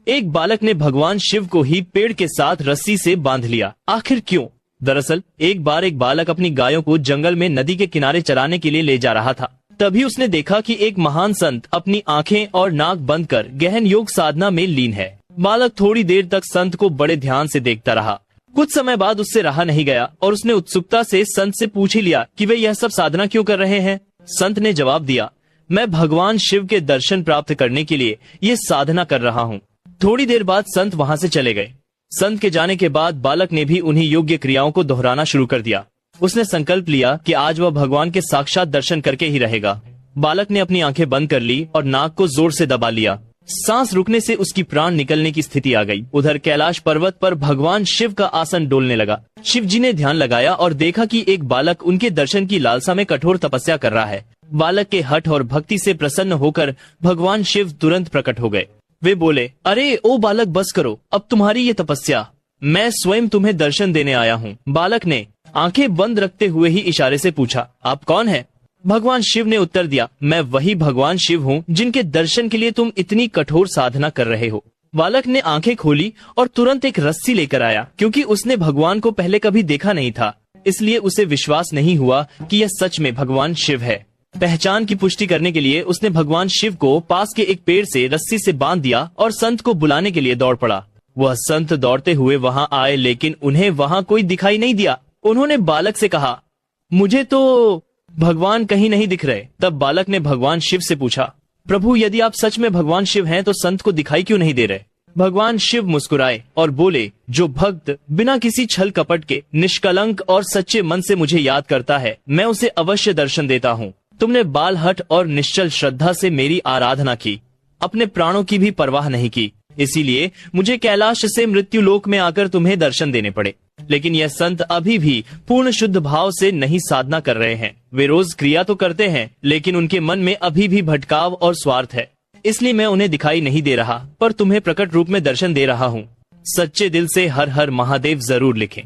एक बालक ने भगवान शिव को ही पेड़ के साथ रस्सी से बांध लिया। आखिर क्यों? दरअसल एक बार एक बालक अपनी गायों को जंगल में नदी के किनारे चराने के लिए ले जा रहा था। तभी उसने देखा कि एक महान संत अपनी आंखें और नाक बंद कर गहन योग साधना में लीन है। बालक थोड़ी देर तक संत को बड़े ध्यान से देखता रहा। कुछ समय बाद उससे रहा नहीं गया और उसने उत्सुकता से संत से पूछ ही लिया कि वे यह सब साधना क्यों कर रहे हैं। संत ने जवाब दिया, मैं भगवान शिव के दर्शन प्राप्त करने के लिए ये साधना कर रहा हूँ। थोड़ी देर बाद संत वहाँ से चले गए। संत के जाने के बाद बालक ने भी उन्हीं योग्य क्रियाओं को दोहराना शुरू कर दिया। उसने संकल्प लिया कि आज वह भगवान के साक्षात दर्शन करके ही रहेगा। बालक ने अपनी आंखें बंद कर ली और नाक को जोर से दबा लिया। सांस रुकने से उसकी प्राण निकलने की स्थिति आ गई। उधर कैलाश पर्वत पर भगवान शिव का आसन डोलने लगा। शिव जी ने ध्यान लगाया और देखा कि एक बालक उनके दर्शन की लालसा में कठोर तपस्या कर रहा है। बालक के हठ और भक्ति से प्रसन्न होकर भगवान शिव तुरंत प्रकट हो गए। वे बोले, अरे ओ बालक, बस करो, अब तुम्हारी ये तपस्या, मैं स्वयं तुम्हें दर्शन देने आया हूँ। बालक ने आंखें बंद रखते हुए ही इशारे से पूछा, आप कौन है? भगवान शिव ने उत्तर दिया, मैं वही भगवान शिव हूँ जिनके दर्शन के लिए तुम इतनी कठोर साधना कर रहे हो। बालक ने आंखें खोली और तुरंत एक रस्सी लेकर आया। क्योंकि उसने भगवान को पहले कभी देखा नहीं था, इसलिए उसे विश्वास नहीं हुआ कि यह सच में भगवान शिव है। पहचान की पुष्टि करने के लिए उसने भगवान शिव को पास के एक पेड़ से रस्सी से बांध दिया और संत को बुलाने के लिए दौड़ पड़ा। वह संत दौड़ते हुए वहां आए, लेकिन उन्हें वहां कोई दिखाई नहीं दिया। उन्होंने बालक से कहा, मुझे तो भगवान कहीं नहीं दिख रहे। तब बालक ने भगवान शिव से पूछा, प्रभु, यदि आप सच में भगवान शिव हैं तो संत को दिखाई क्यों नहीं दे रहे? भगवान शिव मुस्कुराए और बोले, जो भक्त बिना किसी छल कपट के निष्कलंक और सच्चे मन से मुझे याद करता है, मैं उसे अवश्य दर्शन देता हूँ। तुमने बाल हट और निश्चल श्रद्धा से मेरी आराधना की, अपने प्राणों की भी परवाह नहीं की, इसीलिए मुझे कैलाश से मृत्यु लोक में आकर तुम्हें दर्शन देने पड़े। लेकिन यह संत अभी भी पूर्ण शुद्ध भाव से नहीं साधना कर रहे हैं। वे रोज क्रिया तो करते हैं, लेकिन उनके मन में अभी भी भटकाव और स्वार्थ है। इसलिए मैं उन्हें दिखाई नहीं दे रहा, पर तुम्हें प्रकट रूप में दर्शन दे रहा हूँ। सच्चे दिल से हर हर महादेव जरूर लिखें।